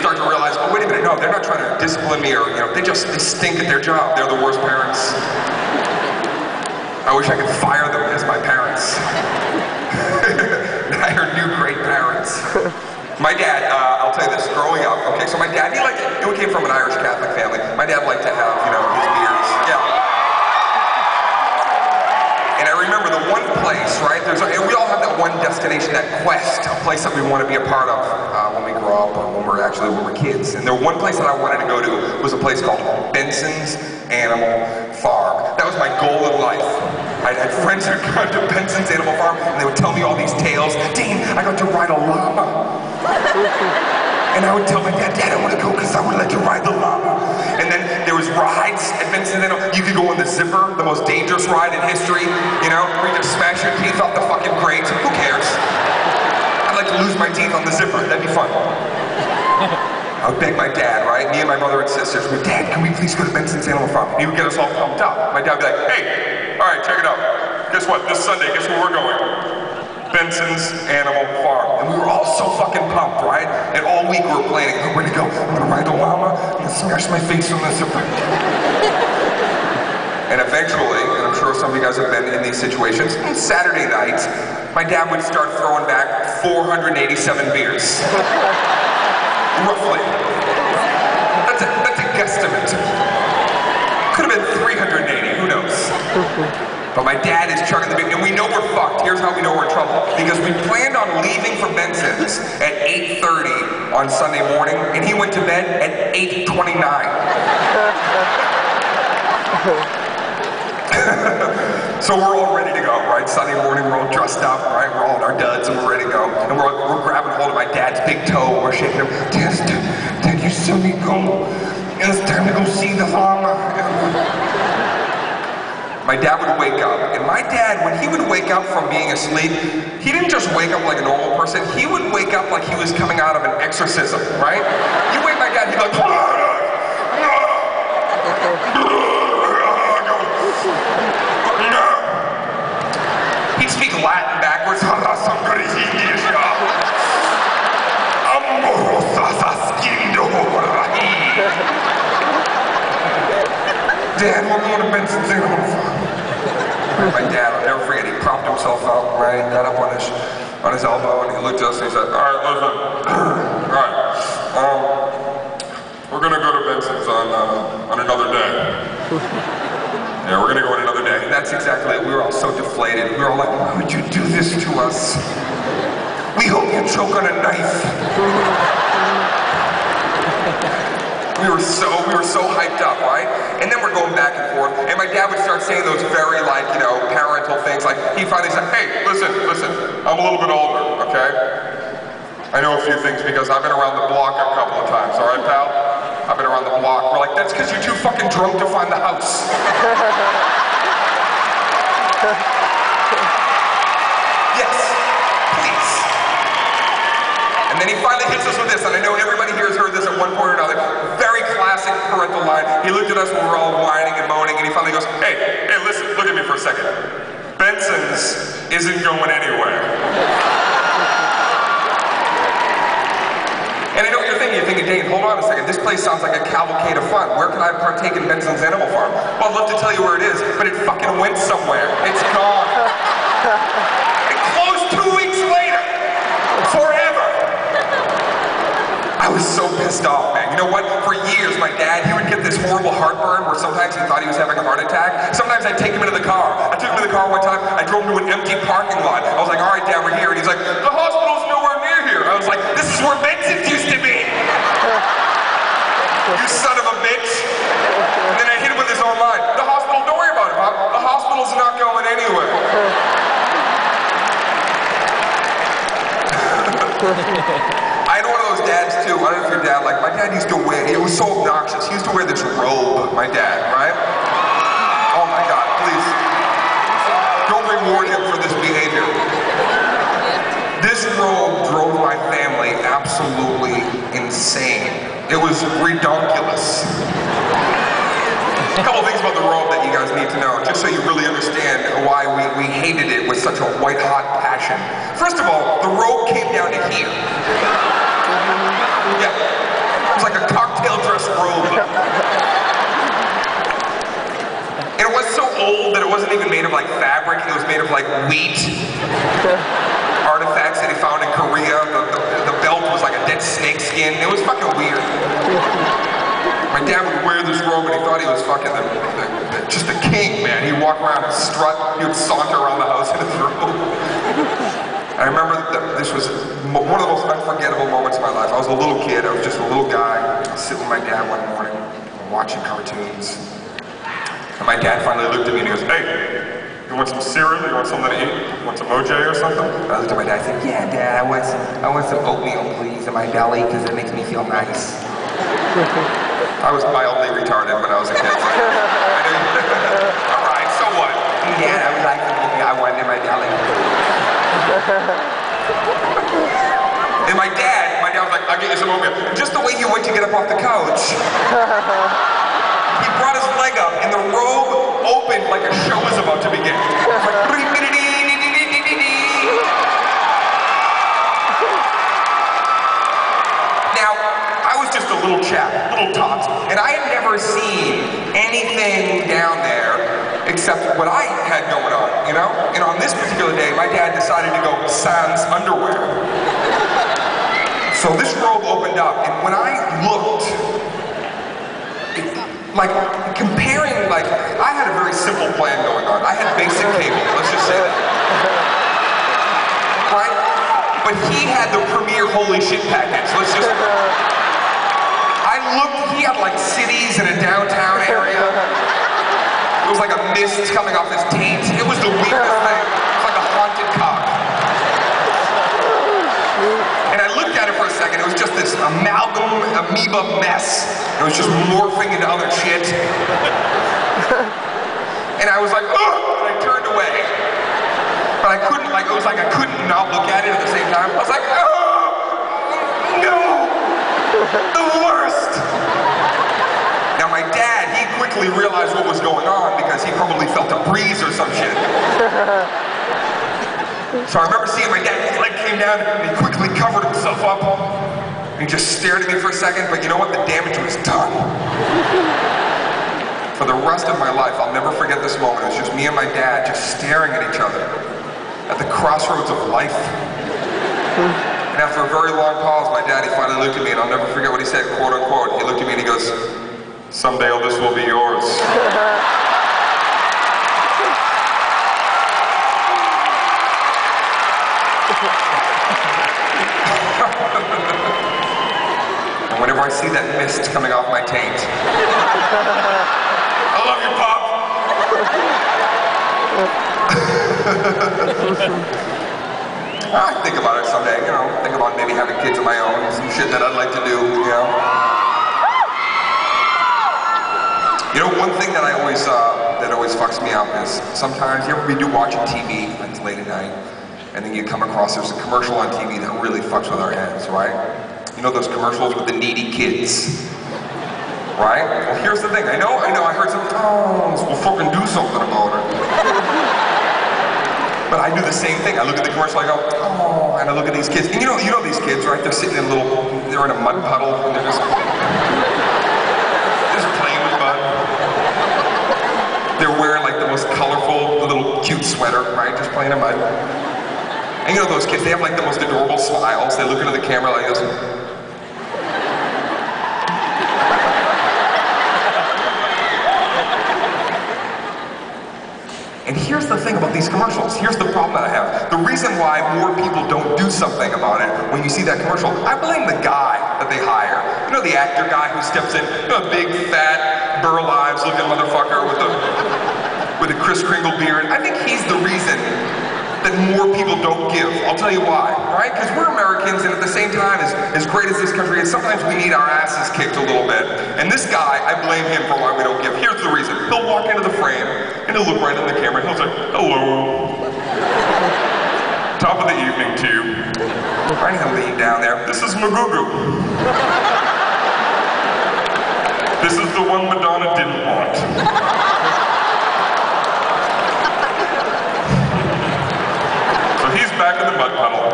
start to realize, oh, wait a minute, no, they're not trying to discipline me or, they stink at their job. They're the worst parents. I wish I could fire them as my parents. Hire new great parents. My dad, I'll tell you this, growing up, okay, so my dad, he came from an Irish Catholic family. My dad liked to have, his beers, yeah. And I remember the one place, right, and we all have that one destination, that quest, a place that we want to be a part of when we grow up or when we're kids. And the one place that I wanted to go to was a place called Benson's Animal Farm. That was my goal in life. I had friends who'd gone to Benson's Animal Farm and they would tell me all these tales. Dane, I got to ride a llama. And I would tell my dad, Dad, I want to go because I would let you ride the llama. And then there was rides at Benson. You could go on the zipper, the most dangerous ride in history, where you just smash your teeth off the fucking grate. Who cares? I'd like to lose my teeth on the zipper. That'd be fun. I would beg my dad, right? Me and my brother and sisters would, Dad, can we please go to Benson's Animal Farm? And he would get us all pumped up. My dad would be like, hey, all right, check it out. Guess what? This Sunday, guess where we're going? Benson's Animal Farm. And we were all so fucking pumped, right? And all week we were planning, oh, where to go? I'm gonna ride the llama, I'm gonna smash my face on the zipper. And eventually, and I'm sure some of you guys have been in these situations, on Saturday night, my dad would start throwing back 487 beers. Roughly. That's a guesstimate. Could have been 380, who knows? But my dad is chugging the beer, and we know we're fucked. Here's how we know we're in trouble. Because we planned on leaving for Benson's at 8:30 on Sunday morning, and he went to bed at 8:29. So we're all ready to go, right? Sunday morning, we're all dressed up, right? We're all in our duds and we're ready to go. And we're grabbing hold of my dad's big toe, we're shaking him. Dad, you saw me go. It's time to go see the llama. My dad would wake up, and my dad, when he would wake up from being asleep, he didn't just wake up like a normal person, he would wake up like he was coming out of an exorcism, right? You wake my dad, he'd be like, he'd speak Latin backwards. Dad, we're going to Benson's Animal Farm. My dad, I'll never forget, he propped himself up, right, got up on his elbow, and he looked at us and he said, all right, listen, all right, we're going to go to Benson's on another day. Yeah, we're going to go on another day. And that's exactly it. We were all so deflated. We were all like, why would you do this to us? We hope you choke on a knife. We were so hyped up, right? And then we're going back and forth, and my dad would start saying those very, parental things, like, he finally said, hey, listen, I'm a little bit older, okay? I know a few things because I've been around the block a couple of times, all right, pal? I've been around the block. We're like, that's because you're too fucking drunk to find the house. Yes, please. And then he finally hits us with this, and I know everybody here has heard this at one point or another. Very classic parental line. He looked at us when we were all whining and moaning, and he finally goes, hey, listen, look at me for a second. Benson's isn't going anywhere. And I know what you're thinking, Dane, hold on a second. This place sounds like a cavalcade of fun. Where can I partake in Benson's Animal Farm? Well, I'd love to tell you where it is, but it fucking went somewhere. It's gone. It closed 2 weeks later. Forever. I was so pissed off, man. You know what? For years, my dad, he would get this horrible heartburn where sometimes he thought he was having a heart attack. Sometimes I'd take him into the car. I took him to the car one time. I drove him to an empty parking lot. I was like, all right, Dad, we're here. And he's like, the hospital's nowhere near here. I was like, this is where Benson's used to be. You son of a bitch. And then I hit him with his own line. The hospital, don't worry about it, Bob. The hospital's not going anywhere. I had one of those dads too. I don't know if your dad, my dad used to wear, it was so obnoxious. He used to wear this robe, my dad, right? Oh my God, please. Don't reward him for this behavior. This robe drove my family absolutely insane. It was redonkulous. A couple things about the robe that you guys need to know, just so you really understand why we hated it with such a white-hot passion. First of all, the robe came down to here. Yeah. robe. And it was so old that it wasn't even made of like fabric, it was made of like wheat artifacts that he found in Korea. The belt was like a dead snake skin. It was fucking weird. My dad would wear this robe and he thought he was fucking just a king, man. He'd walk around and strut, he would saunter around the house in his robe. I remember that this was one of the most unforgettable moments of my life. I was a little kid, I was just a little guy, sitting with my dad one morning, watching cartoons. And my dad finally looked at me and he goes, "Hey, you want some cereal? You want something to eat? You want some OJ or something?" And I looked at my dad and I said, "Yeah, Dad, I want some oatmeal, please, in my belly, because it makes me feel nice." I was mildly retarded when I was a kid. Alright, so what? "Dad, I would like some oatmeal. I want it in my belly." And my dad was like, "I'll get you some oatmeal." Just the way he went to get up off the couch, he brought his leg up and the robe opened like a show was about to begin. Now, I was just a little chap, little tot, and I had never seen anything down there except what I had going on, you know? And on this particular day, my dad decided to go sans underwear. So this robe opened up, and when I looked, I had a very simple plan going on. I had basic cable, let's just say that. Right? But he had the premier holy shit package, let's just... he had like cities in a downtown area. It was like a mist coming off his taint. It was the weirdest thing. It was like a haunted cock. And I looked at it for a second. It was just this amoeba mess. It was just morphing into other shit. And I was like, "Ugh!" And I turned away. But I couldn't, it was like I couldn't not look at it at the same time. I was like, "Oh, no! The worst!" Now my dad, he quickly realized what was going on because he probably felt a breeze or some shit. So I remember seeing my dad, his leg came down and he quickly covered himself up. And he just stared at me for a second, but you know what? The damage was done. For the rest of my life, I'll never forget this moment. It was just me and my dad just staring at each other at the crossroads of life. And after a very long pause, my daddy finally looked at me, and I'll never forget what he said, quote unquote. He looked at me and he goes, "Someday all this will be yours." And whenever I see that mist coming off my taint, I love you, Pop! I think about it someday, you know, think about maybe having kids of my own, some shit that I'd like to do, you know. You know, one thing that always fucks me up is sometimes, you ever be watching TV, like it's late at night, and then you come across, there's a commercial on TV that really fucks with our heads, right? You know those commercials with the needy kids, right? Well, here's the thing, I know, I heard some, we'll fucking do something about it. But I do the same thing. I look at the commercial, I go, "Oh," and I look at these kids. And you know these kids, right? They're sitting in they're in a mud puddle, and they're just playing with mud. They're wearing like the most colorful, little cute sweater, right? Just playing in mud. And you know those kids, they have like the most adorable smiles. They look into the camera like this. And here's the thing about these commercials. Here's the problem that I have. The reason why more people don't do something about it when you see that commercial, I blame the guy that they hire. You know the actor guy who steps in, you know, a big, fat, Burl Ives looking motherfucker with a Kris Kringle beard. I think he's the reason that more people don't give. I'll tell you why, right? Because we're Americans, and at the same time, as great as this country is, sometimes we need our asses kicked a little bit. And this guy, I blame him for why we don't give. Here's the reason. He'll walk into the frame, and he'll look right in the camera, and he'll say, "Hello. Top of the evening to you." Right, he'll lean down there. "This is Magugu. This is the one Madonna didn't want." He's back in the mud puddle.